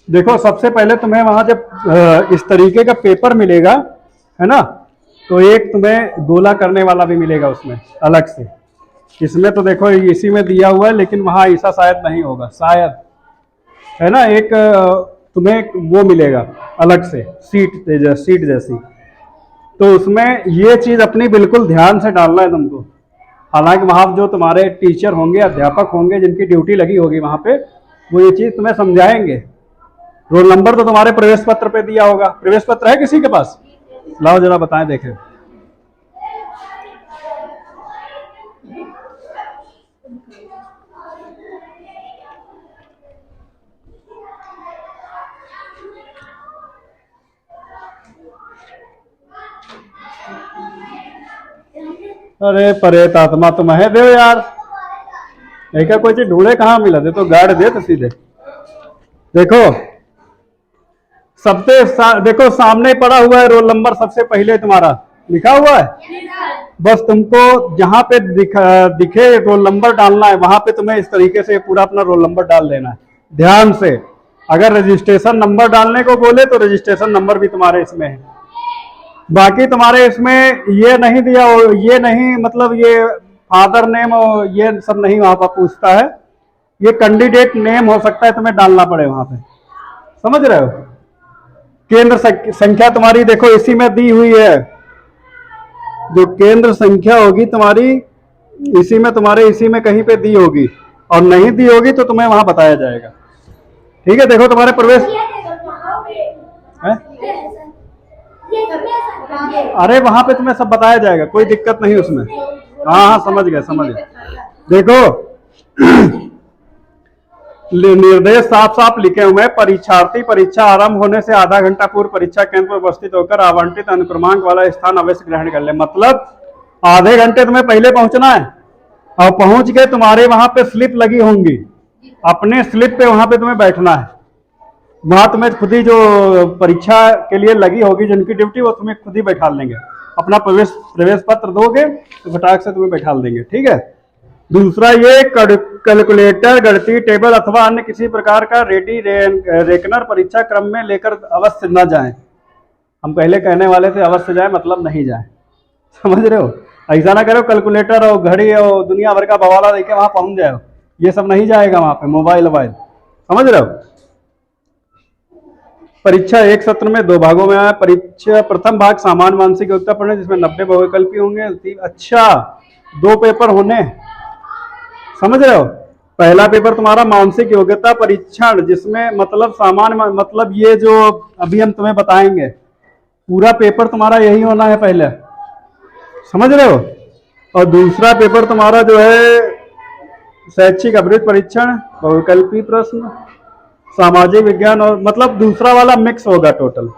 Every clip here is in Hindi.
देखो सबसे पहले तुम्हें वहां जब इस तरीके का पेपर मिलेगा, है ना, तो एक तुम्हें गोला करने वाला भी मिलेगा उसमें अलग से। इसमें तो देखो इसी में दिया हुआ है, लेकिन वहां ऐसा शायद नहीं होगा, शायद, है ना। एक तुम्हें वो मिलेगा अलग से, सीट जैसी। तो उसमें ये चीज अपनी बिल्कुल ध्यान से डालना है तुमको। हालांकि वहां जो तुम्हारे टीचर होंगे, अध्यापक होंगे, जिनकी ड्यूटी लगी होगी वहां पे, वो ये चीज तुम्हें समझाएंगे। रोल नंबर तो तुम्हारे प्रवेश पत्र पे दिया होगा। प्रवेश पत्र है किसी के पास? लाओ जरा बताएं देखें। अरे परेत आत्मा तुम है, दे यार। एक कोई चीज ढूंढे, कहाँ मिला? दे तो गाड़ दे तो सीधे। देखो देखो सामने पड़ा हुआ है रोल नंबर, सबसे पहले तुम्हारा लिखा हुआ है। बस तुमको जहां पे दिखे रोल नंबर डालना है, वहां पे तुम्हें इस तरीके से पूरा अपना रोल नंबर डाल देना है ध्यान से। अगर रजिस्ट्रेशन नंबर डालने को बोले तो रजिस्ट्रेशन नंबर भी तुम्हारे इसमें है। बाकी तुम्हारे इसमें ये नहीं दिया, ये नहीं, मतलब ये फादर नेम और ये सब नहीं वहां पर पूछता है। ये कैंडिडेट नेम हो सकता है तुम्हें डालना पड़े वहां पे, समझ रहे हो। केंद्र संख्या तुम्हारी देखो इसी में दी हुई है। जो केंद्र संख्या होगी तुम्हारी इसी में, तुम्हारे इसी में कहीं पे दी होगी, और नहीं दी होगी तो तुम्हें वहां बताया जाएगा। ठीक है, देखो तुम्हारे प्रवेश है? अरे वहां पे तुम्हें सब बताया जाएगा, कोई दिक्कत नहीं उसमें। हाँ हाँ समझ गए समझ गए। देखो निर्देश साफ साफ लिखे हुए हैं। परीक्षार्थी परीक्षा आरंभ होने से आधा घंटा पूर्व परीक्षा केंद्र पर उपस्थित होकर आवंटित अनुक्रमांक वाला स्थान अवश्य ग्रहण कर ले। मतलब आधे घंटे तुम्हें पहले पहुंचना है, और पहुंच के तुम्हारे वहां पे स्लिप लगी होंगी, अपने स्लिप पे वहां पे तुम्हें बैठना है। वहां तुम्हें खुद ही जो परीक्षा के लिए लगी होगी जिनकी ड्यूटी, वो तुम्हें खुद ही बैठा लेंगे। अपना प्रवेश पत्र दोगे तो फटाक से तुम्हें बैठा देंगे। ठीक है। दूसरा ये कैलकुलेटर, गणितीय टेबल अथवा अन्य किसी प्रकार का रेडी रेकनर परीक्षा क्रम में लेकर अवश्य न जाएं। हम पहले कहने वाले थे अवश्य जाए, मतलब नहीं जाए, समझ रहे हो। ऐसा ना करो कैलकुलेटर और घड़ी और दुनिया भर का बवाला लेके वहां पहुंच जाओ, ये सब नहीं जाएगा वहां पे। मोबाइल समझ रहे हो। परीक्षा एक सत्र में 2 भागों में है। परीक्षा प्रथम भाग सामान्य मानसिक योग्यता पढ़ने, जिसमें 90 बहुविकल्पी होंगे। अच्छा 2 पेपर होने, समझ रहे हो। पहला पेपर तुम्हारा मानसिक योग्यता परीक्षण, जिसमें मतलब सामान्य, मतलब ये जो अभी हम तुम्हें बताएंगे पूरा पेपर तुम्हारा यही होना है पहले, समझ रहे हो। और दूसरा पेपर तुम्हारा जो है शैक्षिक अभिवृत्ति परीक्षण, बहुविकल्पी प्रश्न, सामाजिक विज्ञान, और मतलब दूसरा वाला मिक्स होगा टोटल।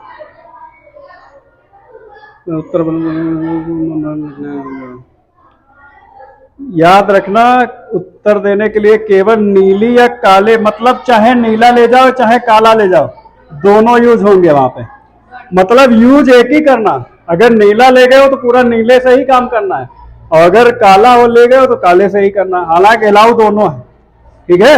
उत्तर याद रखना, उत्तर देने के लिए केवल नीली या काले, मतलब चाहे नीला ले जाओ चाहे काला ले जाओ, दोनों यूज होंगे वहां पे। मतलब यूज एक ही करना। अगर नीला ले गए हो तो पूरा नीले से ही काम करना है, और अगर काला हो ले गए हो तो काले से ही करना है। हालांकि अलाउ दोनों है, ठीक है।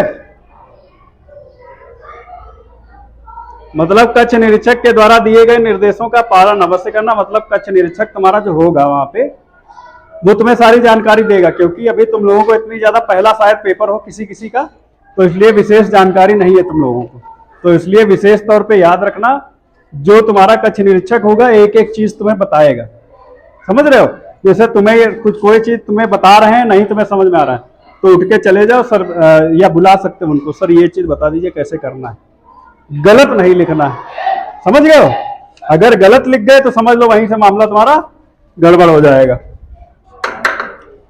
मतलब कक्ष निरीक्षक के द्वारा दिए गए निर्देशों का पालन अवश्य करना। मतलब कक्ष निरीक्षक तुम्हारा जो होगा वहां पे, वो तुम्हें सारी जानकारी देगा, क्योंकि अभी तुम लोगों को इतनी ज्यादा पहला शायद पेपर हो किसी किसी का, तो इसलिए विशेष जानकारी नहीं है तुम लोगों को। तो इसलिए विशेष तौर पे याद रखना, जो तुम्हारा कक्ष निरीक्षक होगा एक एक चीज तुम्हें बताएगा, समझ रहे हो। जैसे तुम्हें कुछ कोई चीज तुम्हें बता रहे हैं, नहीं तुम्हें समझ में आ रहा है, तो उठ के चले जाओ सर, या बुला सकते हो उनको, सर ये चीज बता दीजिए कैसे करना है। गलत नहीं लिखना है, समझ गए हो। अगर गलत लिख गए तो समझ लो वहीं से मामला तुम्हारा गड़बड़ हो जाएगा,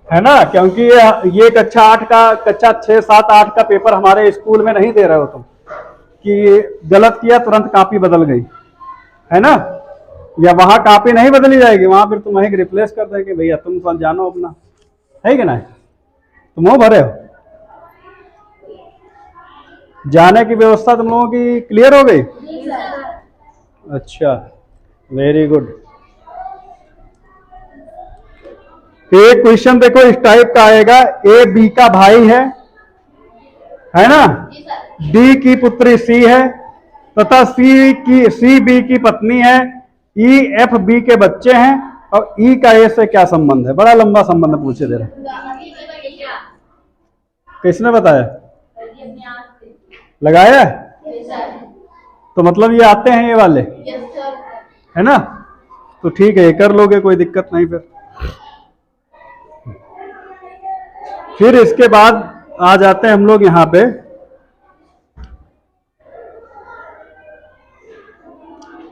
है ना। क्योंकि ये कक्षा 8 का, कक्षा 6, 7, 8 का पेपर हमारे स्कूल में नहीं दे रहे हो तुम, कि गलत किया तुरंत कॉपी बदल गई, है ना। या वहां कॉपी नहीं बदली जाएगी, वहां फिर तुम वहीं रिप्लेस कर देंगे, भैया तुम जानो अपना, है कि नहीं। तुम वो भरे हो, जाने की व्यवस्था तुम लोगों की क्लियर हो गई। अच्छा वेरी गुड। एक क्वेश्चन देखो इस टाइप का आएगा, ए बी का भाई है ना, डी की पुत्री सी है, तथा सी बी की पत्नी है, ई एफ बी के बच्चे हैं, और ई का ए से क्या संबंध है? बड़ा लंबा संबंध पूछे दे रहे। किसने बताया? लगाया है? तो मतलब ये आते हैं ये वाले, है ना? तो ठीक है, ये कर लोगे, कोई दिक्कत नहीं। फिर इसके बाद आ जाते हैं हम लोग यहां पे,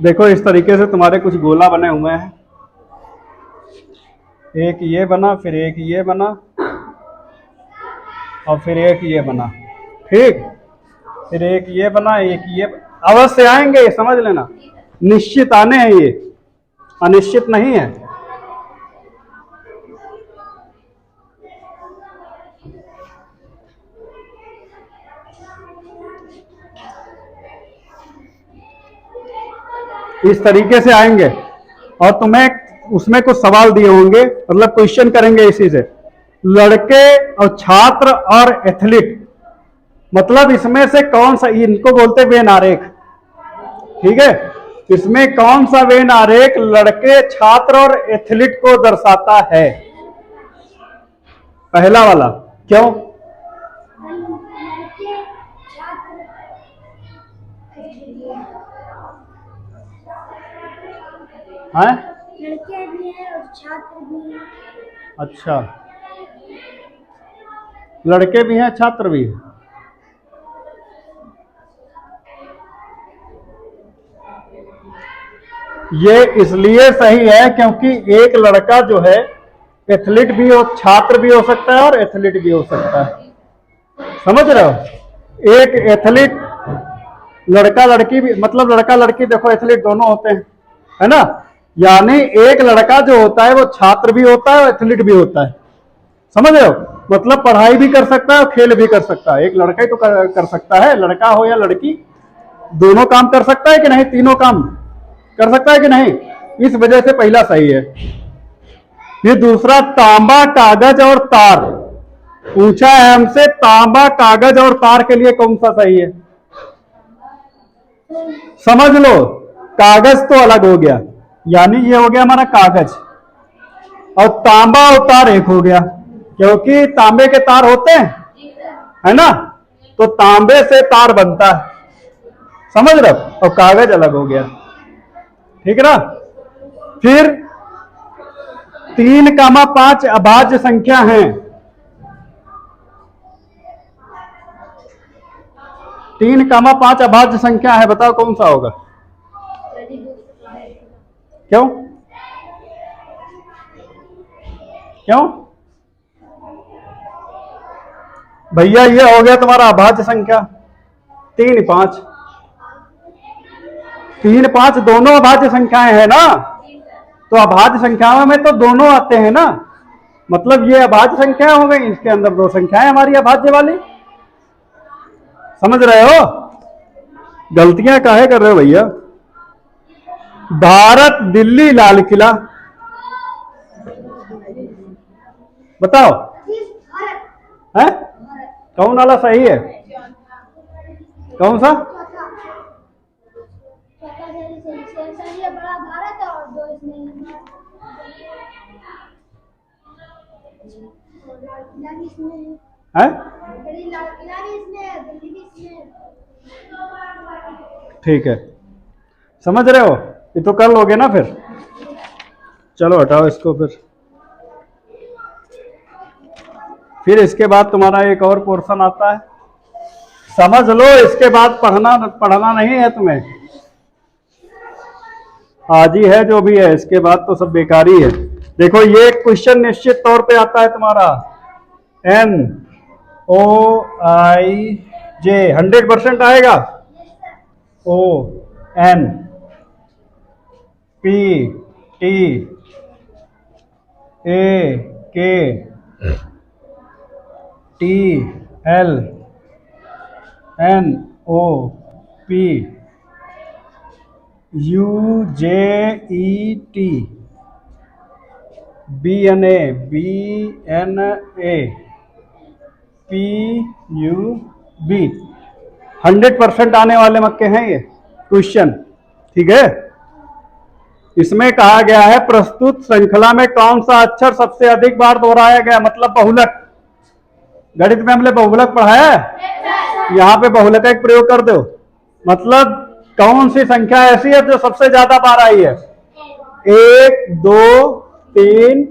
देखो इस तरीके से तुम्हारे कुछ गोला बने हुए हैं। एक ये बना, फिर एक ये बना, और फिर एक ये बना, ठीक। फिर एक ये बना, एक ये अवश्य आएंगे, ये समझ लेना, निश्चित आने हैं, ये अनिश्चित नहीं है। इस तरीके से आएंगे, और तुम्हें उसमें कुछ सवाल दिए होंगे, मतलब क्वेश्चन करेंगे इसी से। लड़के और छात्र और एथलीट, मतलब इसमें से कौन सा, इनको बोलते वेन आरेख, ठीक है। इसमें कौन सा वेन आरेख लड़के, छात्र और एथलीट को दर्शाता है? पहला वाला। क्यों? हैं? लड़के भी हैं और छात्र भी हैं। अच्छा, लड़के भी हैं, छात्र भी हैं। ये इसलिए सही है क्योंकि एक लड़का जो है एथलीट भी हो, छात्र भी हो सकता है और एथलीट भी हो सकता है, समझ रहे हो? एक एथलीट, लड़का लड़की भी, मतलब लड़का लड़की देखो एथलीट दोनों होते हैं, है ना? यानी एक लड़का जो होता है वो छात्र भी होता है और एथलीट भी होता है, समझ रहे हो? मतलब पढ़ाई भी कर सकता है और खेल भी कर सकता है। एक लड़का ही तो कर सकता है, लड़का हो या लड़की, दोनों काम कर सकता है कि नहीं? तीनों काम कर सकता है कि नहीं? इस वजह से पहला सही है। फिर दूसरा, तांबा, कागज और तार, पूछा है हमसे तांबा, कागज और तार के लिए कौन सा सही है? समझ लो, कागज तो अलग हो गया, यानी ये हो गया हमारा कागज, और तांबा और तार एक हो गया, क्योंकि तांबे के तार होते हैं, है ना? तो तांबे से तार बनता है, समझ रहे हो? और कागज अलग हो गया, ठीक है ना? फिर 3,5 अभाज्य संख्या हैं। 3,5 अभाज्य संख्या है, बताओ कौन सा होगा? क्यों? क्यों भैया? ये हो गया तुम्हारा अभाज्य संख्या 3, 5। 3, 5 दोनों अभाज्य संख्याएं हैं ना, तो अभाज्य संख्याओं में तो दोनों आते हैं ना, मतलब ये अभाज्य संख्या हो गई, इसके अंदर दो संख्याएं हमारी अभाज्य वाली, समझ रहे हो? गलतियां काहे कर रहे हो भैया? भारत, दिल्ली, लाल किला, बताओ है कौन वाला सही है? कौन सा? है? ठीक है, समझ रहे हो? ये तो कर लोगे ना फिर? चलो हटाओ इसको। फिर इसके बाद तुम्हारा एक और पोर्शन आता है, समझ लो, इसके बाद पढ़ना नहीं है तुम्हें, आज ही है जो भी है, इसके बाद तो सब बेकारी है। देखो ये क्वेश्चन निश्चित तौर पे आता है तुम्हारा, NOIJ 100% आएगा, ONPTLNOPUB 100% आने वाले मक्के हैं ये, क्वेश्चन। ठीक है, इसमें कहा गया है प्रस्तुत श्रृंखला में कौन सा अक्षर सबसे अधिक बार दोहराया गया, मतलब बहुलक। गणित में हमने बहुलक पढ़ाया है, यहां पे बहुलक का एक प्रयोग कर दो। मतलब कौन सी संख्या ऐसी है जो सबसे ज्यादा बार आई है? 1 2 3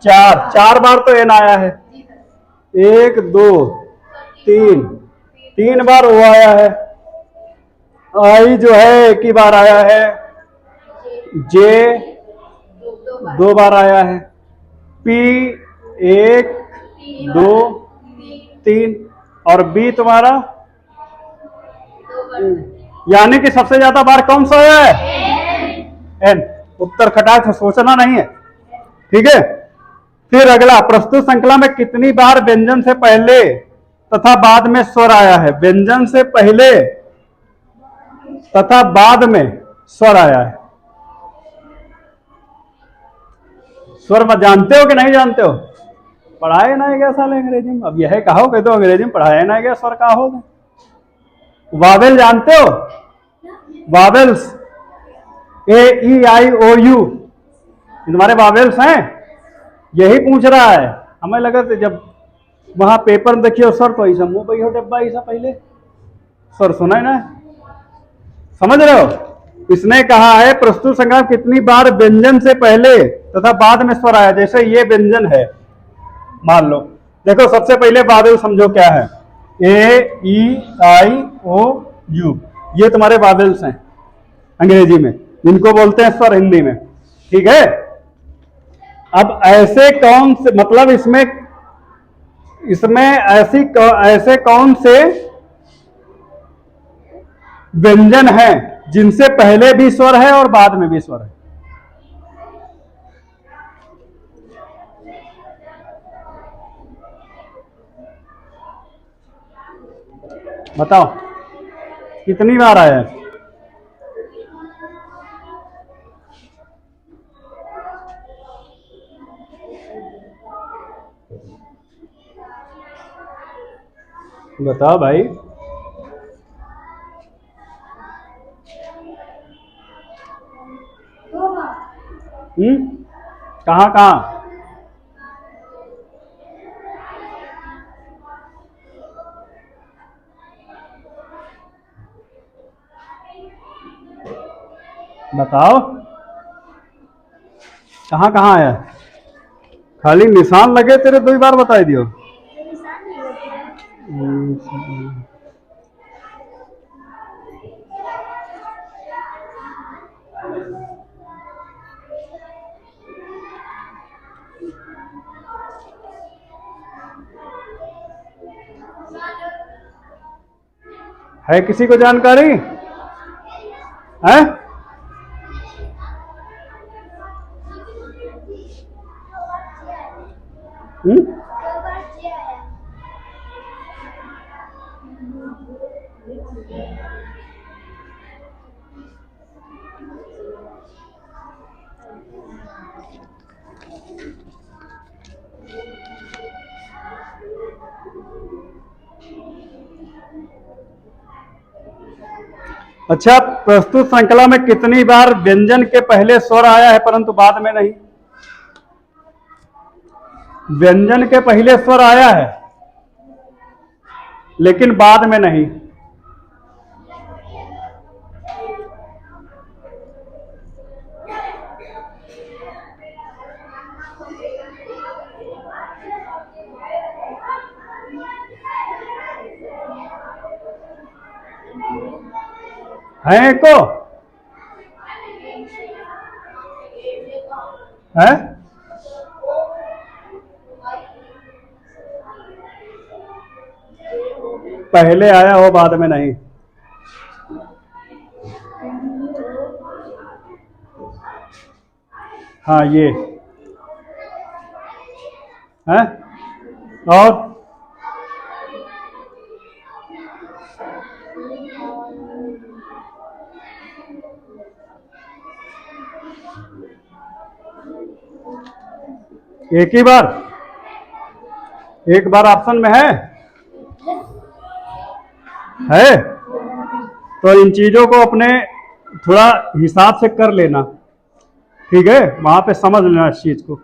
4, 4 बार तो एन आया है। 1 2 3, 3 बार वो आया है। आई जो है एक ही बार आया है। जे 2 बार आया है। पी 1 2 3, और बी तुम्हारा, यानी कि सबसे ज्यादा बार कौन सा है? एन। उत्तर खटाक सोचना नहीं है। ठीक है, फिर अगला, प्रस्तुत श्रृंखला में कितनी बार व्यंजन से पहले तथा बाद में स्वर आया है? व्यंजन से पहले तथा बाद में स्वर आया है। स्वर में जानते हो कि नहीं जानते हो? पढ़ाए ना गया साल अंग्रेजी में। अब यह कहो कि तो अंग्रेजी में पढ़ाया ना गया, स्वर का होगा। वावेल जानते हो? वावेल्स, AEIOU, तुम्हारे वावेल्स हैं? यही पूछ रहा है। हमें लगा था जब वहां पेपर में देखिए सर तो ऐसा मुंह भाई हो डब्बा ऐसा, पहले सर सुना है ना, समझ रहे हो? इसने कहा है प्रस्तुत श्रृंखला कितनी बार व्यंजन से पहले तथा बाद में स्वर आया। जैसे ये व्यंजन है, मान लो, देखो सबसे पहले वावेल समझो क्या है, AEIOU, ये तुम्हारे वावेल्स हैं अंग्रेजी में, इनको बोलते हैं स्वर हिंदी में। ठीक है, अब ऐसे कौन से, मतलब इसमें ऐसे कौन से व्यंजन हैं जिनसे पहले भी स्वर है और बाद में भी स्वर है? बताओ कितनी बार आया है? बताओ भाई। कहां कहां? बताओ कहां कहां आया? खाली निशान लगे तेरे, 2 बार बता दियो। है किसी को जानकारी है? अच्छा, प्रस्तुत श्रृंखला में कितनी बार व्यंजन के पहले स्वर आया है परंतु बाद में नहीं? व्यंजन के पहले स्वर आया है लेकिन बाद में नहीं। है को है? पहले आया हो बाद में नहीं। हाँ ये है। और एक ही बार, एक बार ऑप्शन में है तो इन चीजों को अपने थोड़ा हिसाब से कर लेना, ठीक है, वहां पे समझ लेना इस चीज को।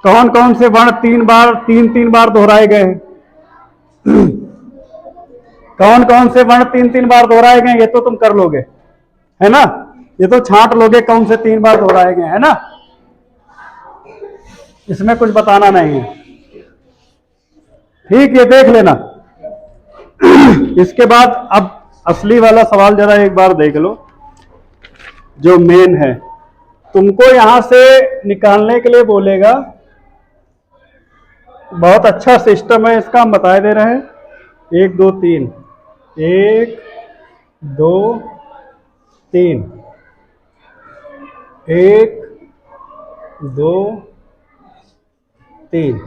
कौन कौन से वर्ण तीन बार दोहराए गए हैं? कौन कौन से वर्ण तीन बार दोहराए गए, ये तो तुम कर लोगे, है ना, ये तो छांट लोगे कौन से 3 बार दोहराए गए, है ना, इसमें कुछ बताना नहीं है, ठीक, ये देख लेना। इसके बाद अब असली वाला सवाल जरा एक बार देख लो, जो मेन है, तुमको यहां से निकालने के लिए बोलेगा, बहुत अच्छा सिस्टम है इसका, हम बताए दे रहे हैं, 1 2 3, 1 2 3, 1 2 3।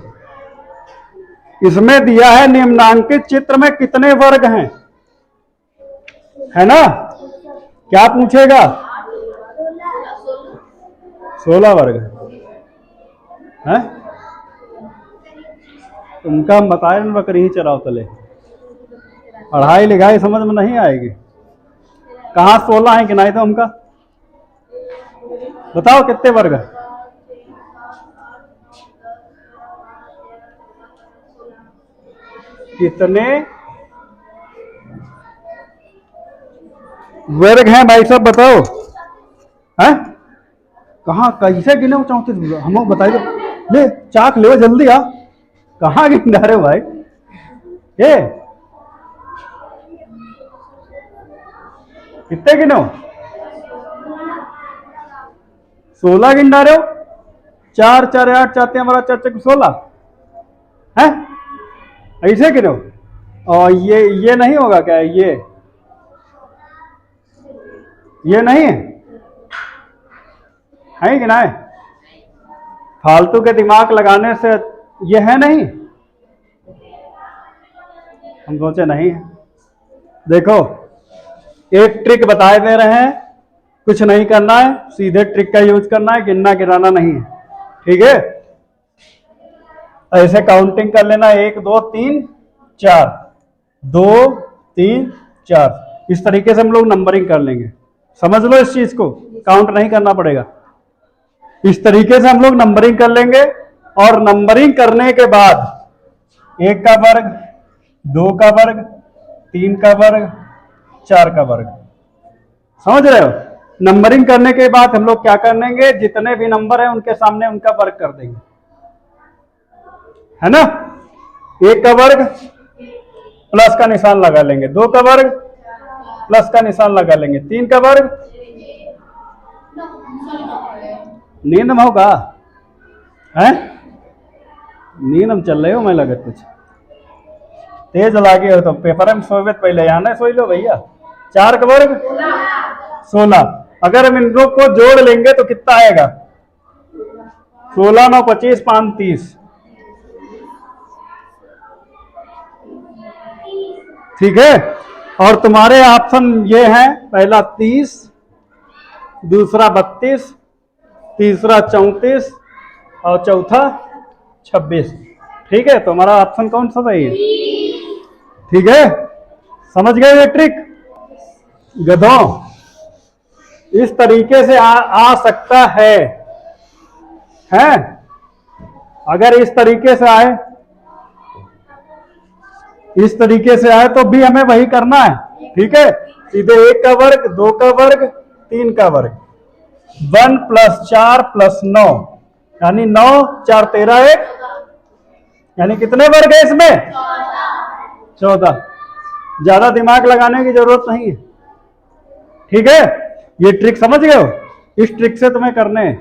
इसमें दिया है निम्नांकित चित्र में कितने वर्ग हैं, है ना, क्या पूछेगा, 16 वर्ग है, तुमका हम बताए ना, बकरी ही चराओ तले, पढ़ाई लिखाई समझ में नहीं आएगी, कहाँ 16 है गिनाई तो हमका, बताओ कितने वर्ग है, कितने वर्ग हैं भाई साहब, बताओ, हैं, कहाँ कैसे गिने 34, हम बताइए, ले चाक ले जल्दी आ, कहाँ गिन रहे हो भाई, ये कितने गिनो, 16 गिन रहे हो, 4 4 8 4 हमारा 4 4 16 है, ऐसे गिनो, और ये नहीं होगा क्या, ये नहीं है कि नहीं, फालतू के दिमाग लगाने से ये है नहीं, हम सोचे नहीं है, देखो एक ट्रिक बताए दे रहे हैं, कुछ नहीं करना है, सीधे ट्रिक का यूज करना है, गिनना गिराना नहीं है, ठीक है, ऐसे काउंटिंग कर लेना, 1 2 3 4, 2 3 4, इस तरीके से हम लोग नंबरिंग कर लेंगे, समझ लो इस चीज को, काउंट नहीं करना पड़ेगा, इस तरीके से हम लोग नंबरिंग कर लेंगे, और नंबरिंग करने के बाद 1 का वर्ग, 2 का वर्ग, 3 का वर्ग, 4 का वर्ग, समझ रहे हो, नंबरिंग करने के बाद हम लोग क्या कर लेंगे, जितने भी नंबर है उनके सामने उनका वर्ग कर देंगे, है ना, 1 का वर्ग प्लस का निशान लगा लेंगे, 2 का वर्ग प्लस का निशान लगा लेंगे, 3 का वर्ग, नींद में होगा, है, नींद में चल रहे हो, मैं लगे कुछ तेज लागे हो, तो पेपर में सोए पहले यहाँ ना सोई लो भैया, 4 का वर्ग 16, अगर हम इन लोग को जोड़ लेंगे तो कितना आएगा, 16 9 25 5 30, ठीक है, और तुम्हारे ऑप्शन ये हैं, पहला 30, दूसरा 32, तीसरा 34 और चौथा 26, ठीक है, तुम्हारा ऑप्शन कौन सा सही है, ठीक है, समझ गए ये ट्रिक, गधों, इस तरीके से आ सकता है, अगर इस तरीके से आए, इस तरीके से आए तो भी हमें वही करना है, ठीक है, सीधे 1 का वर्ग, 2 का वर्ग, 3 का वर्ग, 1 + 4 + 9, यानी 9 4 13 1, यानी कितने वर्ग है इसमें, 14, ज्यादा दिमाग लगाने की जरूरत नहीं है, ठीक है, ये ट्रिक समझ गए हो, इस ट्रिक से तुम्हें करने हैं,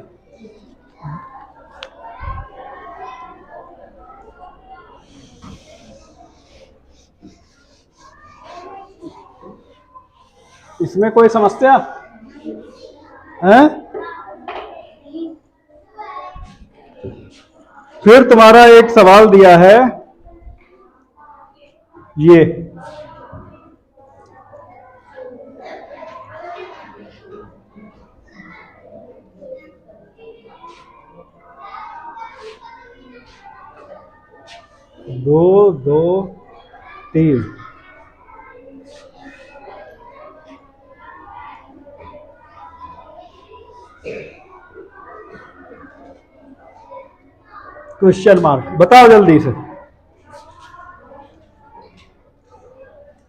इसमें कोई समस्या है, फिर तुम्हारा एक सवाल दिया है, ये 2 2 3, क्वेश्चन मार्क, बताओ जल्दी से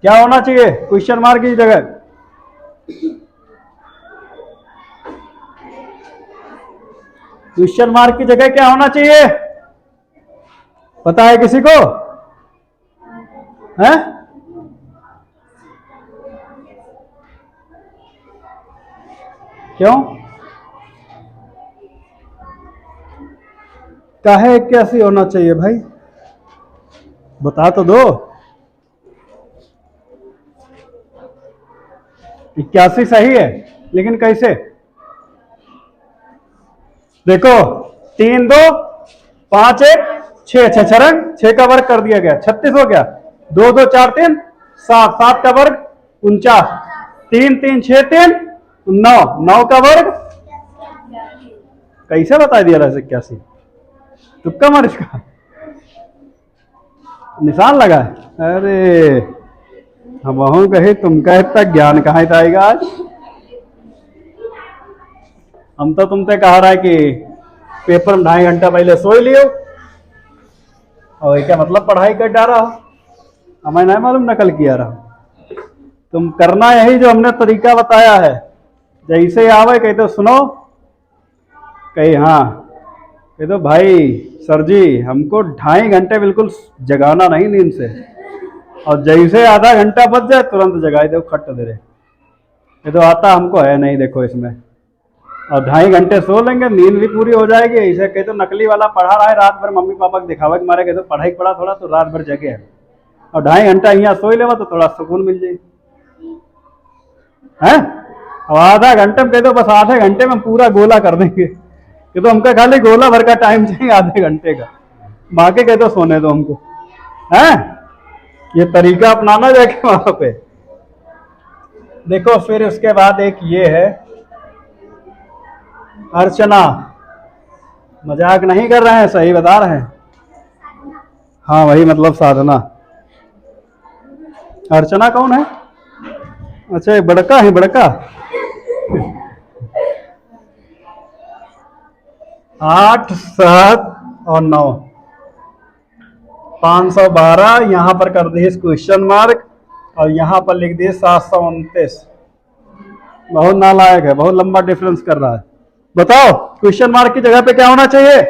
क्या होना चाहिए क्वेश्चन मार्क की जगह। क्वेश्चन मार्क की जगह क्या होना चाहिए, पता है किसी को? है क्यों, काहे कैसी होना चाहिए भाई, बता तो दो। 81 सही है, लेकिन कैसे? देखो 3 2 5 1 6, 6 छरंग 6 का वर्ग कर दिया गया, 36 हो गया। 2 2 4 3 7, 7 का वर्ग 49, 3 3 6 3 9, 9 का वर्ग कैसे बता दिया रहा 81? तुक्का मार इसका, निशान लगा है। अरे हम कहे तुमका इतना ज्ञान कहाँ से आएगा आज। हम तो तुमसे कह रहा है कि पेपर में 2.5 घंटा पहले सोई लियो, और क्या मतलब पढ़ाई कर डाला हो, हमें नहीं मालूम नकल किया रहा। तुम करना यही जो हमने तरीका बताया है, जैसे आवे कहे तो सुनो, कही हाँ, कहे तो भाई सर जी हमको 2.5 घंटे बिल्कुल जगाना नहीं नींद से, और जैसे आधा घंटा बच जाए तुरंत जगाए दो खट दे रहे। ये तो आता हमको है नहीं, देखो इसमें। और 2.5 घंटे सो लेंगे, नींद भी पूरी हो जाएगी। ऐसे कहे तो नकली वाला पढ़ा रहा है रात भर, मम्मी पापा को दिखावा के मारे, कहे तो पढ़ाई पढ़ा थोड़ा तो रात भर जगे है, और 2.5 घंटा यहाँ सोई लेवा तो थोड़ा सुकून मिल जाए है। और आधा घंटे में कह दो बस आधे घंटे में पूरा गोला कर देंगे, कि तो हमका खाली गोला भर का टाइम चाहिए आधे घंटे का, माँ के कह दो सोने दो हमको है। ये तरीका अपनाना जाके वहां पे। देखो फिर उसके बाद एक ये है अर्चना, मजाक नहीं कर रहे हैं, सही बता रहे हैं। हाँ वही मतलब साधना। अर्चना कौन है? अच्छा ये बड़का है, बड़का 8 7 और 9 512, यहां पर कर दिए क्वेश्चन मार्क, और यहां पर लिख दिए 729। बहुत नालायक है, बहुत लंबा डिफरेंस कर रहा है। बताओ क्वेश्चन मार्क की जगह पे क्या होना चाहिए?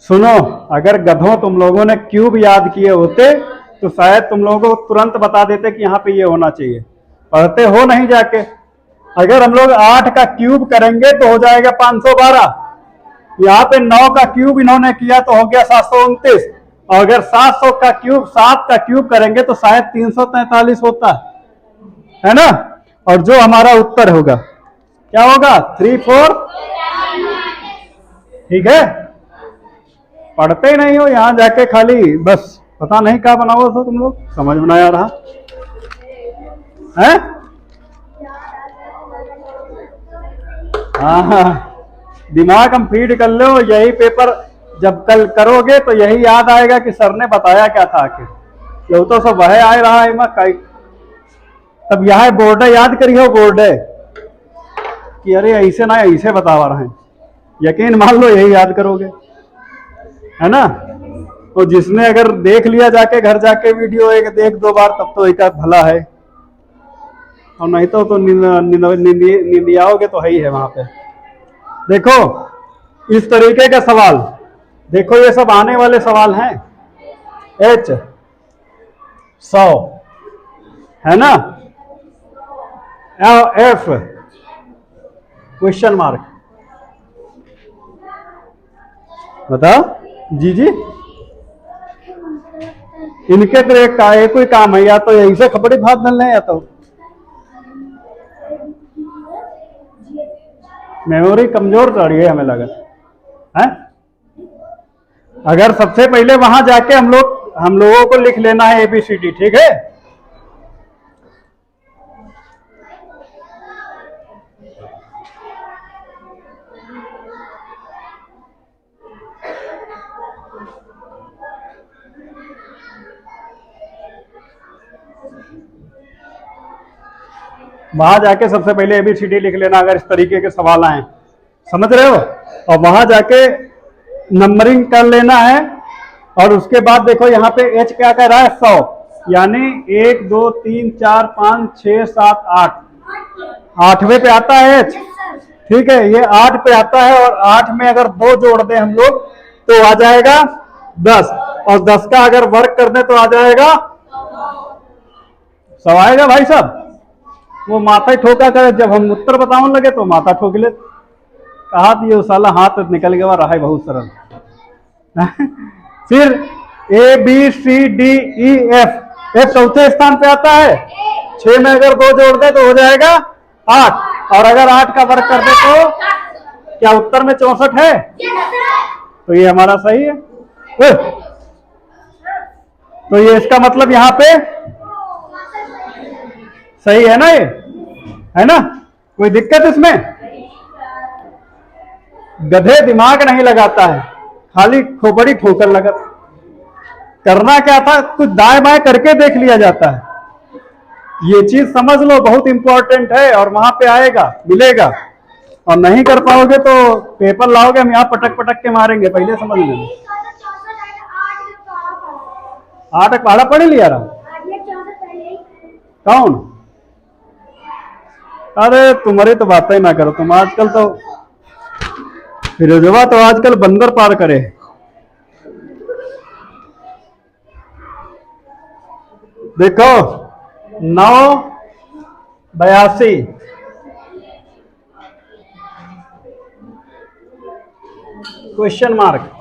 सुनो, अगर गधों तुम लोगों ने क्यूब याद किए होते तो शायद तुम लोगों को तुरंत बता देते कि यहाँ पे ये होना चाहिए, पढ़ते हो नहीं जाके। अगर हम लोग 8 का क्यूब करेंगे तो हो जाएगा 512, यहाँ पे 9 का क्यूब इन्होंने किया तो हो गया 729, और अगर 700 का क्यूब 7 का क्यूब करेंगे तो शायद 343 होता है ना। और जो हमारा उत्तर होगा क्या होगा? 3 4, ठीक है। पढ़ते ही नहीं हो, यहां जाके खाली बस पता नहीं क्या बनाओ तो तुम लोग, समझ में नहीं आ रहा है। हाँ दिमाग हम फीड कर लो, यही पेपर जब कल करोगे तो यही याद आएगा कि सर ने बताया क्या था आखिर। ये तो सब वह आ रहा है, तब यह बोर्ड याद करियो, बोर्ड कि अरे ऐसे ना ऐसे बता रहे हैं, यकीन मान लो यही याद करोगे, है ना। तो जिसने अगर देख लिया जाके घर जाके वीडियो एक देख 2 बार तब तो एक भला है, और नहीं तो निंदियाओगे तो है ही है वहां पे। देखो इस तरीके का सवाल, देखो ये सब आने वाले सवाल हैं। H 100 है ना, F क्वेश्चन मार्क, बताओ जी जी। इनके तो एक कोई काम है, या तो यहीं से खपड़ी भात डालना है, या तो मेमोरी कमजोर चढ़ी है हमें लगा है। अगर सबसे पहले वहां जाके हम लोगों को लिख लेना है ABCD, ठीक है। वहां जाके सबसे पहले ABCD लिख लेना अगर इस तरीके के सवाल आए, समझ रहे हो, और वहां जाके नंबरिंग कर लेना है। और उसके बाद देखो यहाँ पे H क्या कह रहा है 100, यानी 1 2 3 4 5 6 7 8, 8वें पे आता है H, ठीक है, ये 8 पे आता है, और 8 में अगर 2 जोड़ दें हम लोग तो आ जाएगा 10, और 10 का अगर वर्क कर दें तो आ जाएगा 100 आएगा भाई साहब। वो माथा ही ठोका करे, जब हम उत्तर बताने लगे तो माथा ठोक ले, कहा तो ये साला हाथ निकल गया, रहा है बहुत सरल। फिर ABCDEF, F चौथे स्थान पे आता है, 6 में अगर 2 जोड़ दे तो हो जाएगा 8, और अगर 8 का वर्क कर दे तो क्या उत्तर में 64 है, तो ये हमारा सही है। तो ये इसका मतलब यहां पे सही है ना, ये है ना, कोई दिक्कत इसमें? गधे दिमाग नहीं लगाता है, खाली खोपड़ी ठोकर लगा। करना क्या था, कुछ दाएं बाएं करके देख लिया जाता है, ये चीज समझ लो, बहुत इंपॉर्टेंट है, और वहां पे आएगा मिलेगा। और नहीं कर पाओगे तो पेपर लाओगे, हम यहाँ पटक पटक के मारेंगे, पहले समझ लेना। 8 पहाड़ा पढ़ लिया रहा कौन? अरे तुम्हारी तो बात ही ना करो तुम, आजकल तो फिरोजवा तो आजकल बंदर पार करे। देखो 982 क्वेश्चन मार्क,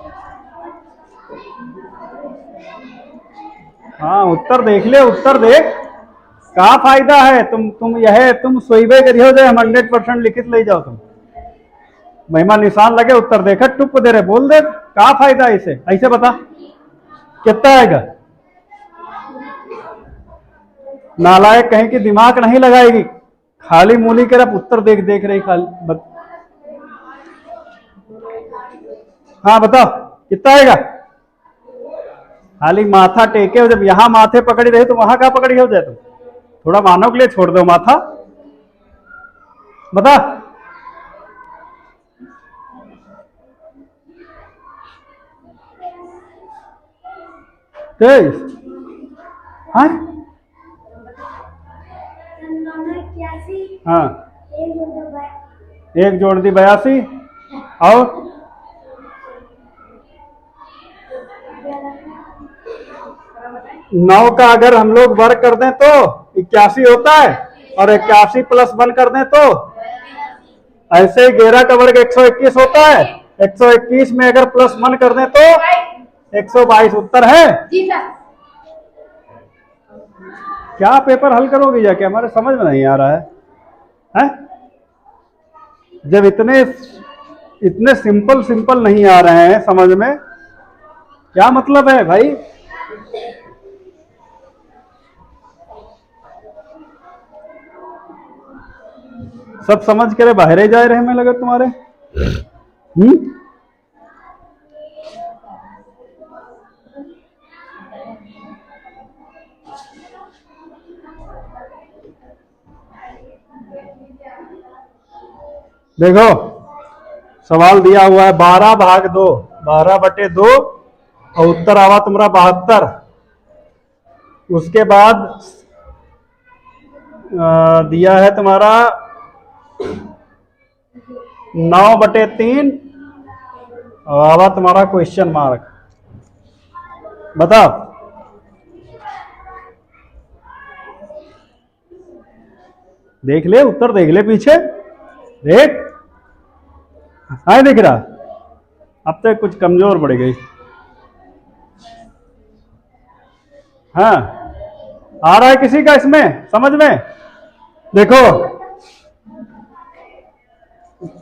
हाँ उत्तर देख ले, उत्तर देख, का फायदा है तुम सोईबे करियो जाए, हम 100% लिखित ले जाओ, तुम महिमा निशान लगे, उत्तर देखा टुप दे रहे, बोल दे, का फायदा है इसे, ऐसे बता कितना आएगा। नालायक कहीं की दिमाग नहीं लगाएगी, खाली मूली के रफ उत्तर देख देख रही खाली हाँ बताओ कितना आएगा, खाली माथा टेके हो, जब यहां माथे पकड़ी रही तो वहां कहा पकड़ी हो जाए, तुम थोड़ा मानव के लिए छोड़ दो माथा, बता। तेईस, हाँ हाँ, 1 जोड़ दी 82, और 9 का अगर हम लोग वर्क कर दें तो 81 होता है, और 81 प्लस 1 कर दें तो ऐसे ही 11 का वर्ग 121 होता है, 121 में अगर प्लस 1 कर दें तो 122 उत्तर है। क्या पेपर हल करोगे जाके, हमारे समझ में नहीं आ रहा है? जब इतने सिंपल नहीं आ रहे हैं समझ में, क्या मतलब है भाई? सब समझ के बाहर ही जा रहे हैं, मैं लगा तुम्हारे। देखो सवाल दिया हुआ है 12/2, 12/2, और उत्तर आवा तुम्हारा 72। उसके बाद दिया है तुम्हारा 9/3, और आवा तुम्हारा क्वेश्चन मार्क, बताओ। देख ले उत्तर, देख ले पीछे, देख हाँ दिख रहा, अब तक कुछ कमजोर पड़ गई। हाँ आ रहा है किसी का इसमें समझ में? देखो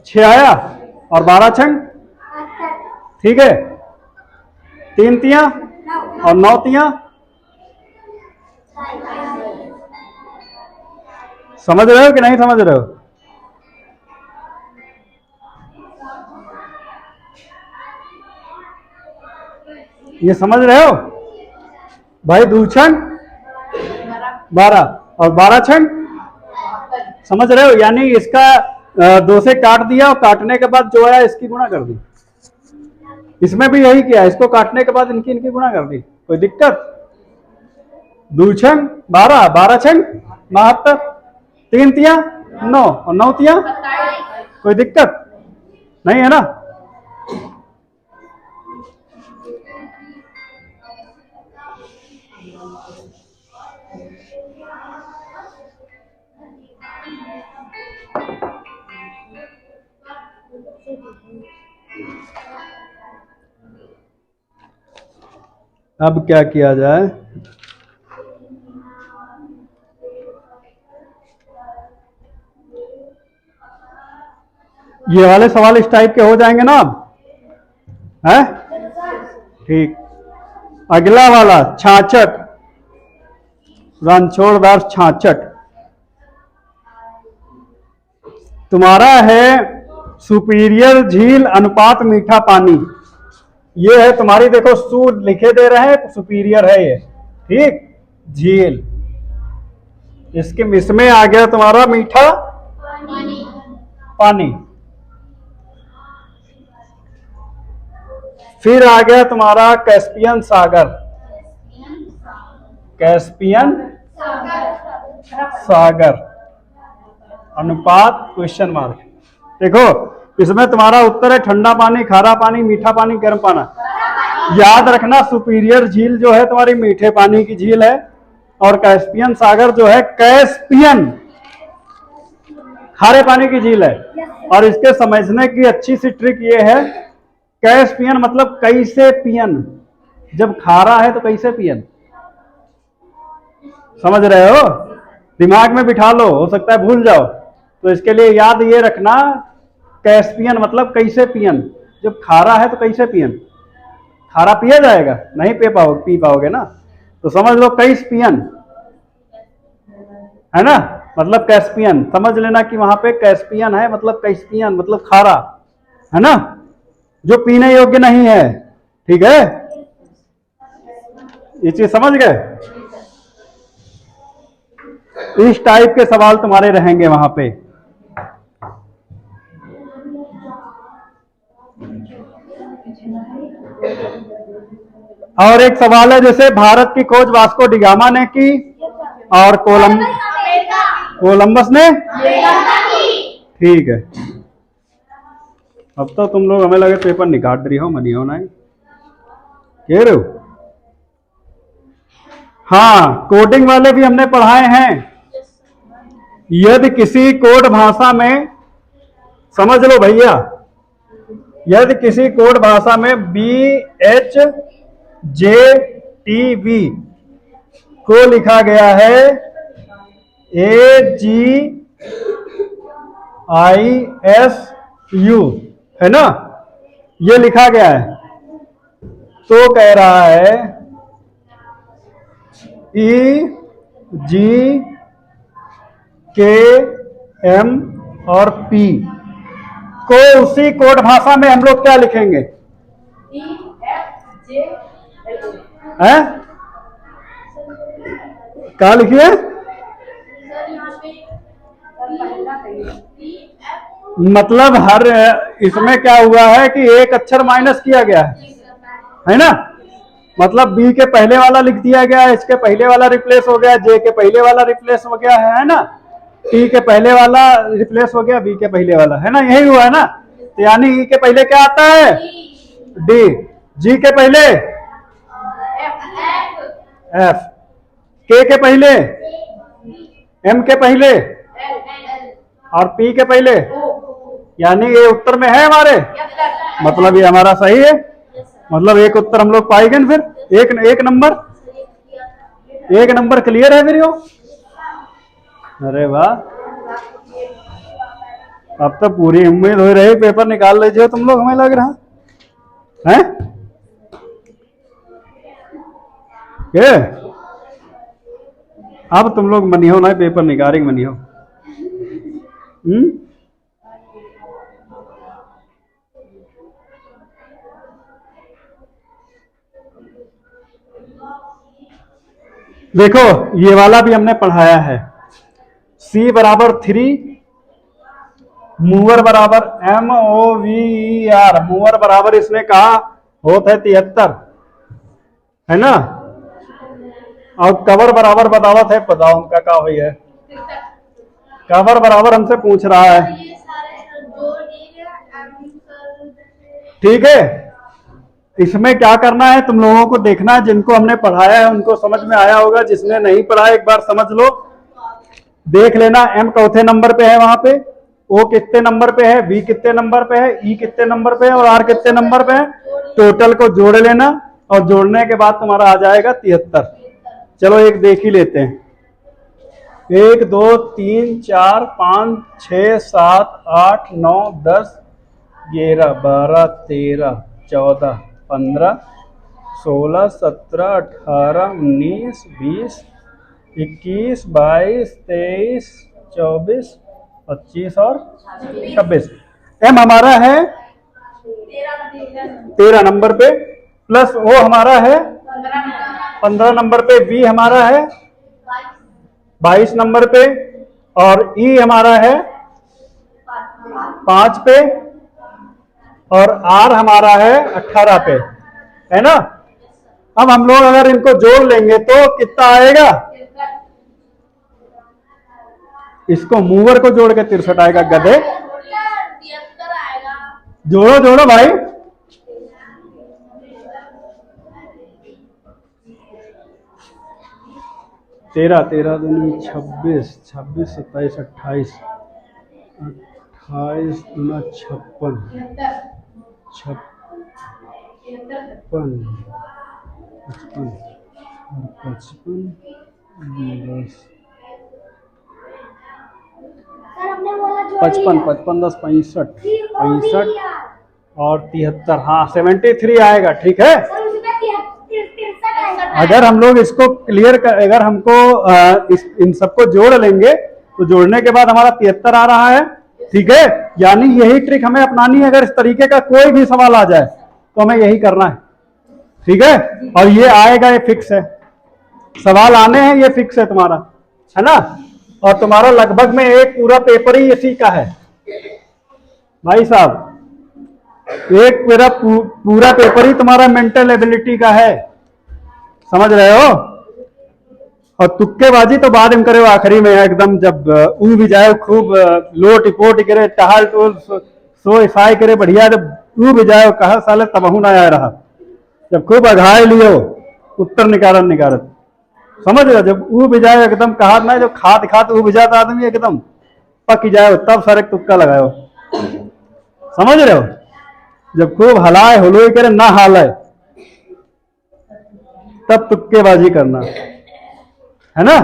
6 आया और 12 छंग, ठीक है, 3 तियां और 9 तियां, समझ रहे हो कि नहीं समझ रहे हो? ये समझ रहे हो भाई? 2 छंग 12 और 12 छंग समझ रहे हो? यानी इसका 2 से काट दिया और काटने के बाद जो है इसकी गुणा कर दी। इसमें भी यही किया, इसको काटने के बाद इनकी इनकी गुणा कर दी। कोई दिक्कत? 2 छंग 12, 12 छंग 72, 3 तिया 9 और 9 तिया, कोई दिक्कत नहीं है ना? अब क्या किया जाए? ये वाले सवाल इस टाइप के हो जाएंगे ना अब, है? ठीक। अगला वाला 66, रणछोड़दार 66 तुम्हारा है सुपीरियर झील अनुपात मीठा पानी। ये है तुम्हारी, देखो सू लिखे दे रहे हैं, सुपीरियर है ये, ठीक, झील। इसमें आ गया तुम्हारा मीठा पानी। फिर आ गया तुम्हारा कैस्पियन सागर, कैस्पियन सागर अनुपात क्वेश्चन मार्क। देखो इसमें तुम्हारा उत्तर है ठंडा पानी, खारा पानी, मीठा पानी, गर्म पानी। याद रखना सुपीरियर झील जो है तुम्हारी मीठे पानी की झील है, और कैस्पियन सागर जो है कैस्पियन खारे पानी की झील है। और इसके समझने की अच्छी सी ट्रिक ये है, कैस्पियन मतलब कैसे पियन, जब खारा है तो कैसे पियन, समझ रहे हो? दिमाग में बिठा लो, हो सकता है भूल जाओ, तो इसके लिए याद ये रखना, कैस्पियन मतलब कैसे पियन, जब खारा है तो कैसे पियन। खारा पिया जाएगा? नहीं पी पाओगे ना, तो समझ लो कैस्पियन है ना, मतलब कैस्पियन। समझ लेना कि वहां पे कैस्पियन है, मतलब कैस्पियन मतलब खारा है ना, जो पीने योग्य नहीं है। ठीक है, ये चीज समझ गए? इस टाइप के सवाल तुम्हारे रहेंगे वहां पे। और एक सवाल है, जैसे भारत की खोज वास्को डिगामा ने की और कोलंबस ने, ठीक है। अब तो तुम लोग हमें लगे पेपर निकाल रही हो, मनी हो ना कह रहे हो? हाँ, कोडिंग वाले भी हमने पढ़ाए हैं। यदि किसी कोड भाषा में, समझ लो भैया, यदि किसी कोड भाषा में BHJTV को लिखा गया है AGISU, है ना, ये लिखा गया है, तो कह रहा है EGKM और P को उसी कोड भाषा में हम लोग क्या लिखेंगे? हैं? क्या लिखिए? मतलब हर इसमें क्या हुआ है कि एक अक्षर माइनस किया गया है ना, मतलब बी के पहले वाला लिख दिया गया, एच के पहले वाला रिप्लेस हो गया, जे के पहले वाला रिप्लेस हो गया है ना, टी के पहले वाला रिप्लेस हो गया बी के पहले वाला, है ना, यही हुआ है ना। तो यानी ई के पहले क्या आता है? डी। जी के पहले एफ, के पहले एम के पहले और पी के पहले, यानी ये उत्तर में है हमारे, मतलब ये हमारा सही है, मतलब एक उत्तर हम लोग पाएंगे। फिर एक नंबर क्लियर है फिर। अरे वाह, अब तो पूरी उम्मीद हो रही, पेपर निकाल लीजिए तुम लोग, हमें लग रहा है ये अब तुम लोग मनी हो ना, पेपर निकालेंगे मनी हो। देखो ये वाला भी हमने पढ़ाया है, सी बराबर 3, मूवर बराबर MOVER, मूवर बराबर इसने कहा होता है 73, है ना। और कवर बराबर बतावत है, बताओ उनका क्या हुई है। कवर बराबर हमसे पूछ रहा है, ठीक है। इसमें क्या करना है, तुम लोगों को देखना है, जिनको हमने पढ़ाया है उनको समझ में आया होगा, जिसने नहीं पढ़ा एक बार समझ लो, देख लेना। M चौथे नंबर पे है वहां पे, O कितने नंबर पे है, B कितने नंबर पे है, E कितने नंबर पे है और R कितने नंबर पे है। टोटल को जोड़ लेना और जोड़ने के बाद तुम्हारा आ जाएगा 73। चलो एक देख ही लेते हैं। 1 2 3 4 5 6 7 8 9 10 11 12 13 14 15 16 17 18 19 20 21 22 23 24 25 और 26। M हमारा है 13 नंबर पे, प्लस O हमारा है 15 नंबर पे, B हमारा है 22 नंबर पे और E हमारा है 5 पे और R हमारा है 18 पे, है ना। अब हम लोग अगर इनको जोड़ लेंगे तो कितना आएगा, इसको मूवर को जोड़ के 63 आएगा गधे। जोड़ो जोड़ो भाई, तेरह 13 दूनी 26, 26 27 28 28 दूना 56 55 55 55 10 65 65 और 73, हाँ 73 आएगा, ठीक है। अगर हम लोग इसको क्लियर कर, अगर हमको इन सबको जोड़ लेंगे तो जोड़ने के बाद हमारा 73 आ रहा है, ठीक है। यानी यही ट्रिक हमें अपनानी है, अगर इस तरीके का कोई भी सवाल आ जाए तो हमें यही करना है, ठीक है। और ये आएगा, ये फिक्स है, सवाल आने हैं, ये फिक्स है तुम्हारा, है ना। और तुम्हारा लगभग में एक पूरा पेपर ही इसी का है भाई साहब, एक मेरा पूरा पेपर ही तुम्हारा मेंटल एबिलिटी का है, समझ रहे हो। और तुक्केबाजी तो बाद में करे, आखिरी में एकदम जब ऊ भी जाए खूब लो टिपोट करे, टहल टोल सो ईसाई करे बढ़िया, जब ऊ भी जाए कहा साले तबहू ना आया रहा, जब खूब अघाए लियो उत्तर निकारत निकारत, समझ रहे हो। जब ऊ भी जाए एकदम कहा ना, जो खात खात ऊ भी जाता आदमी एकदम पक जाए, तब सारे तुक्का लगाओ, समझ रहे हो। जब खूब हलाए हुलोई करे ना हालाए, तब तुक्केबाजी करना, है ना।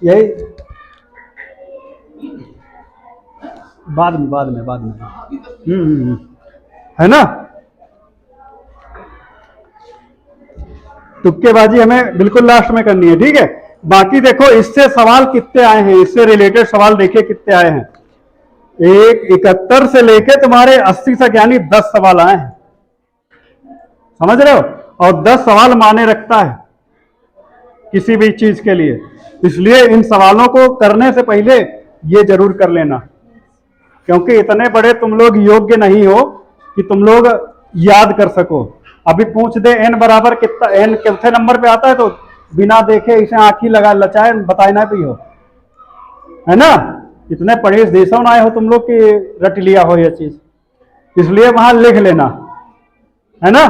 यही बाद में है ना। तुक्केबाजी हमें बिल्कुल लास्ट में करनी है, ठीक है। बाकी देखो इससे सवाल कितने आए हैं, इससे रिलेटेड सवाल देखिए कितने आए हैं। 71 से लेके तुम्हारे 80 तक, यानी 10 सवाल आए हैं, समझ रहे हो। और 10 सवाल माने रखता है किसी भी चीज के लिए, इसलिए इन सवालों को करने से पहले ये जरूर कर लेना, क्योंकि इतने बड़े तुम लोग योग्य नहीं हो कि तुम लोग याद कर सको। अभी पूछ दे n बराबर कितना, n कितने नंबर पे आता है, तो बिना देखे इसे आंखी लगा लचाए बताना भी हो, है ना। इतने पढ़े देशों ना आए हो तुम लोग की रट लिया हो ये चीज, इसलिए वहां लिख लेना, है ना।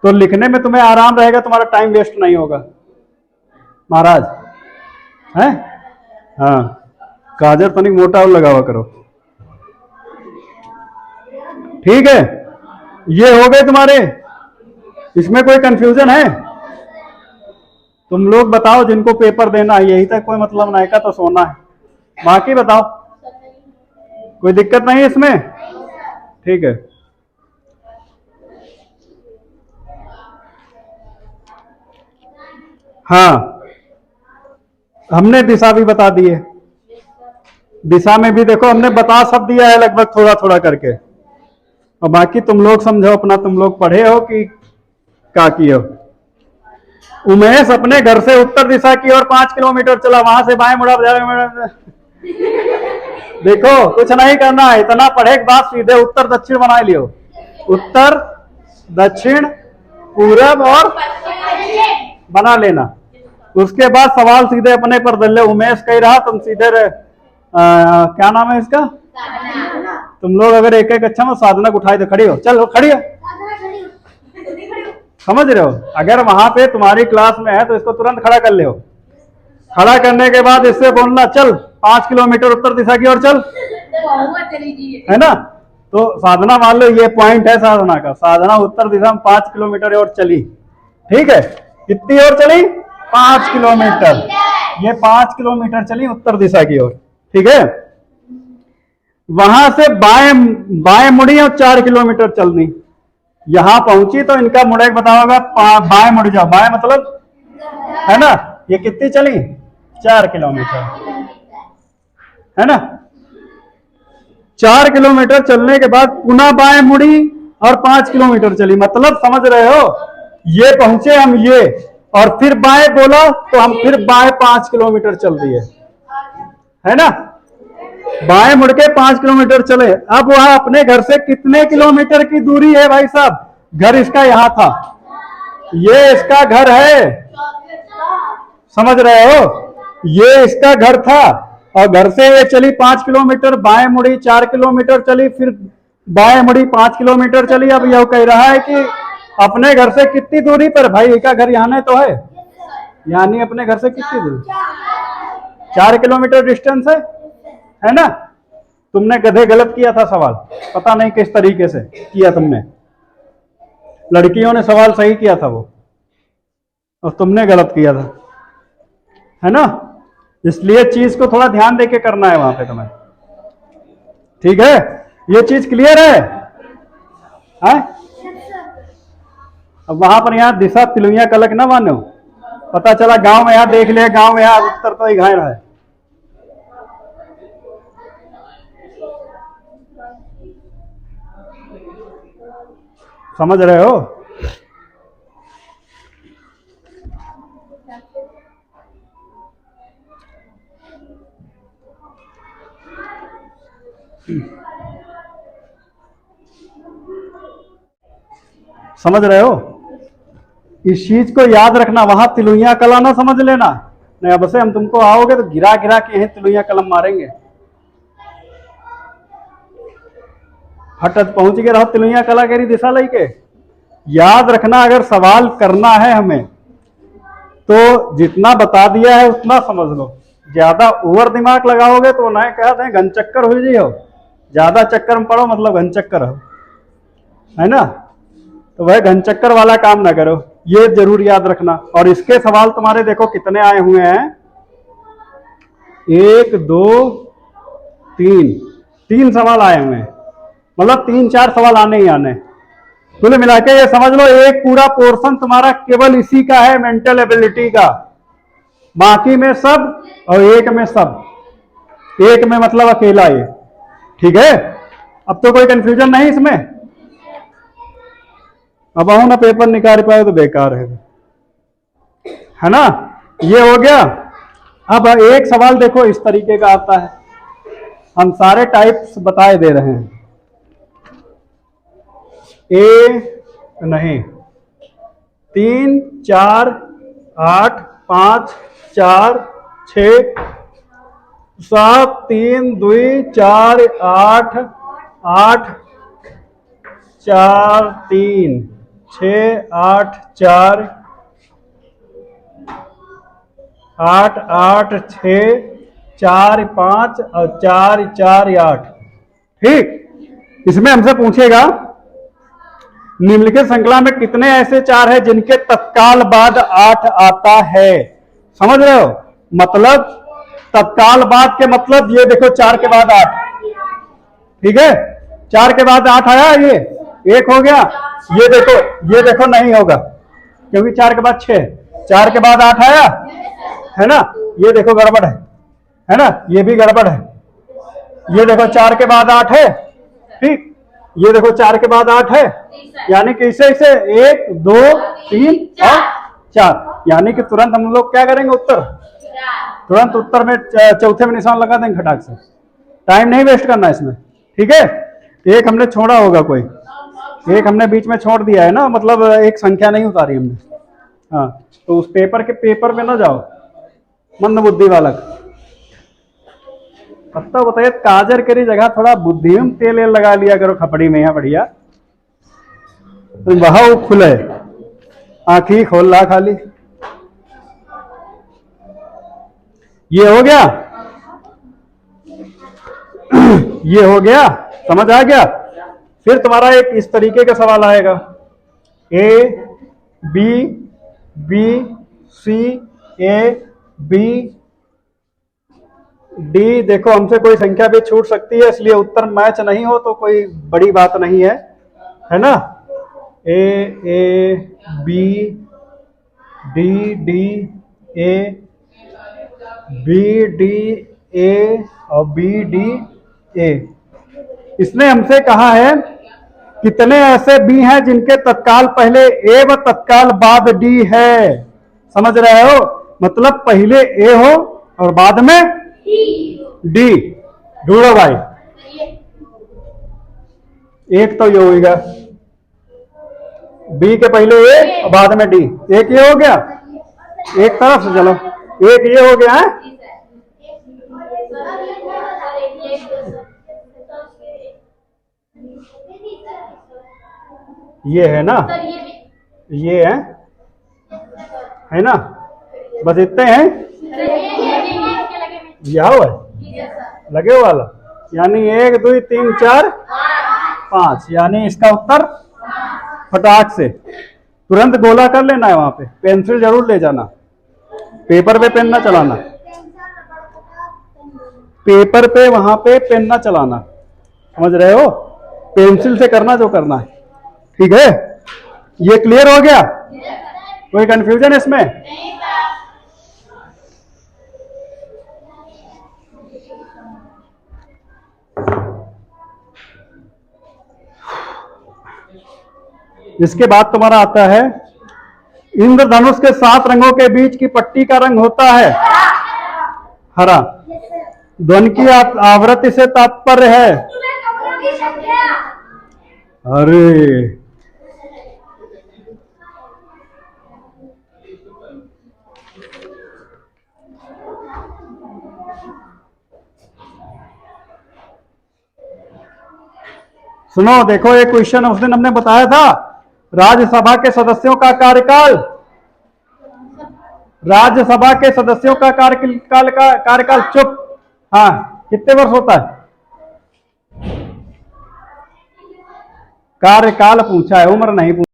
तो लिखने में तुम्हें आराम रहेगा, तुम्हारा टाइम वेस्ट नहीं होगा महाराज, है। हाँ, काजर तनिक मोटा और लगावा करो, ठीक है। ये हो गए तुम्हारे, इसमें कोई कंफ्यूजन है? तुम लोग बताओ जिनको पेपर देना है, यही तक कोई मतलब नहीं का तो सोना है, बाकी बताओ कोई दिक्कत नहीं इसमें, ठीक है। हाँ, हमने दिशा भी बता दी है, दिशा में भी देखो हमने बता सब दिया है लगभग थोड़ा थोड़ा करके, और बाकी तुम लोग समझो अपना, तुम लोग पढ़े हो कि क्या किए हो। उमेश अपने घर से उत्तर दिशा की ओर 5 किलोमीटर चला, वहां से बाएं मुड़ा। देखो कुछ नहीं करना है, इतना पढ़े के बाद सीधे उत्तर दक्षिण बना लियो। उत्तर दक्षिण पूरब और बना लेना। उसके बाद सवाल सीधे अपने पर दल ले। उमेश कह रहा तुम सीधे क्या नाम है इसका, तुम लोग अगर एक एक अच्छा में साधना उठाए तो खड़ी हो, चलो खड़ी हो, समझ रहे हो। अगर वहां पे तुम्हारी क्लास में है तो इसको तुरंत खड़ा कर ले हो। खड़ा करने के बाद इससे बोलना चल 5 किलोमीटर उत्तर दिशा की ओर चल, है ना। तो साधना मान लो ये पॉइंट है साधना का, साधना उत्तर दिशा में 5 किलोमीटर और चली, ठीक है। कितनी ओर चली, 5 किलोमीटर। ये 5 किलोमीटर चली उत्तर दिशा की ओर, ठीक है। वहां से बाएं मुड़ी और 4 किलोमीटर चलनी। यहां पहुंची तो इनका मुड़े बताओगा, बाएं मुड़ जाओ। बाएं मतलब है ना, ये कितनी चली, 4 किलोमीटर, है ना। 4 किलोमीटर चलने के बाद पुनः बाएं मुड़ी और 5 किलोमीटर चली। मतलब समझ रहे हो, ये पहुंचे हम ये, और फिर बाएं बोला तो हम फिर बाएं 5 किलोमीटर चल दिए, है ना। बाएं मुड़ के 5 किलोमीटर चले। अब वहां अपने घर से कितने किलोमीटर की दूरी है भाई साहब, घर इसका यहां था, ये इसका घर है, समझ रहे हो, ये इसका घर था। और घर से ये चली 5 किलोमीटर, बाएं मुड़ी 4 किलोमीटर चली, फिर बाएं मुड़ी 5 किलोमीटर चली। अब यह कह रहा है कि अपने घर से कितनी दूरी पर, भाई का घर यहाँ तो है, यानी अपने घर से कितनी दूरी, 4 किलोमीटर डिस्टेंस है ना। तुमने गधे गलत किया था सवाल, पता नहीं किस तरीके से किया तुमने। लड़कियों ने सवाल सही किया था वो, और तुमने गलत किया था, है ना। इसलिए चीज को थोड़ा ध्यान देके करना है वहां पे तुम्हें, ठीक है। ये चीज क्लियर है? अब वहां पर यहाँ दिशा तिलुइया कलक ना मानो, पता चला गांव में यहाँ देख लिया, गांव में यहाँ उत्तर तो ही घाय रहा है। समझ रहे हो। समझ रहे हो, इस चीज को याद रखना। वहां तिलुइया कला ना समझ लेना, नहीं अब से हम तुमको आओगे तो गिरा गिरा के यहीं तिलुइया कलम मारेंगे। हटत पहुंच गए रहो तिलुइया कला केरी दिशा लेके। याद रखना, अगर सवाल करना है हमें तो जितना बता दिया है उतना समझ लो। ज्यादा ओवर दिमाग लगाओगे तो ना कहते हैं घन चक्कर हो जाइए हो, ज्यादा चक्कर में पड़ो मतलब घन चक्कर हो, है ना। तो वह घन चक्कर वाला काम ना करो, ये जरूर याद रखना। और इसके सवाल तुम्हारे देखो कितने आए हुए हैं, 1 2 3 सवाल आए हुए हैं, मतलब 3-4 सवाल आने ही आने। कुल मिला के ये समझ लो एक पूरा पोर्शन तुम्हारा केवल इसी का है, मेंटल एबिलिटी का। बाकी में सब और एक में सब, एक में मतलब अकेला ये, ठीक है। अब तो कोई कंफ्यूजन नहीं इसमें। अब आओ ना पेपर निकाल पाए तो बेकार है ना। ये हो गया। अब एक सवाल देखो इस तरीके का आता है, हम सारे टाइप्स बताए दे रहे हैं। नहीं 3 4 8 5 4 6 7 3 2 4 8 8 4 3 6 8 4 8 8 6 4 5 और 4 4 8, ठीक। इसमें हमसे पूछेगा निम्नलिखित श्रृंखला में कितने ऐसे 4 हैं जिनके तत्काल बाद 8 आता है। समझ रहे हो, मतलब तत्काल बाद के मतलब ये देखो 4 के बाद 8, ठीक है। 4 के बाद 8 आया, ये 1 हो गया। ये देखो नहीं होगा क्योंकि 4 के बाद 6, 4 के बाद 8 आया, है ना। ये देखो गड़बड़ है ना, ये भी गड़बड़ है। ये देखो 4 के बाद 8 है, ठीक। ये देखो 4 के बाद 8 है, यानी कि इसे 1 2 3 और 4, यानी कि तुरंत हम लोग क्या करेंगे, उत्तर तुरंत उत्तर में चौथे में निशान लगा देंगे खटाक से, टाइम नहीं वेस्ट करना इसमें। ठीक है, एक हमने छोड़ा होगा, कोई एक हमने बीच में छोड़ दिया है ना, मतलब एक संख्या नहीं उतारी हमने। हाँ, तो उस पेपर पे ना जाओ, मंद बुद्धि बालक। पत्ता बताइए, काजर करी जगह थोड़ा बुद्धि में तेल लगा लिया करो खपड़ी में, यहाँ बढ़िया तो वहा खुले, आंखी खोल ला खाली। ये हो गया, ये हो गया, समझ आ गया। फिर तुम्हारा एक इस तरीके का सवाल आएगा, A B B C A B D. देखो हमसे कोई संख्या भी छूट सकती है, इसलिए उत्तर मैच नहीं हो तो कोई बड़ी बात नहीं है ना। A B D D A B D A और बी डी ए। इसने हमसे कहा है कितने ऐसे बी हैं जिनके तत्काल पहले ए व तत्काल बाद डी है। समझ रहे हो, मतलब पहले ए हो और बाद में डी। ढूंढो भाई, एक तो ये होगा, बी के पहले ए और बाद में डी, एक ये हो गया, एक तरफ से चलो, एक ये हो गया है। ये है ना, ये है ना, बस इतने हैं। यह हुआ लगे वाला, यानी 1 2 3 4 5, यानी इसका उत्तर फटाक से तुरंत गोला कर लेना है। वहां पे पेंसिल जरूर ले जाना, पेपर पे पेन ना चलाना, पेपर पे वहां पे पेन ना चलाना, समझ रहे हो, पेंसिल से करना जो करना है। ठीक है, ये क्लियर हो गया, कोई कंफ्यूजन इसमें? इसके बाद तुम्हारा आता है, इंद्रधनुष के 7 रंगों के बीच की पट्टी का रंग होता है हरा। ध्वनि की आवृत्ति से तात्पर्य है, अरे सुनो, देखो एक क्वेश्चन उस दिन हमने बताया था, राज्यसभा के सदस्यों का कार्यकाल, राज्यसभा के सदस्यों का कार्यकाल चुप, हाँ, कितने वर्ष होता है? कार्यकाल पूछा है, उम्र नहीं पूछा।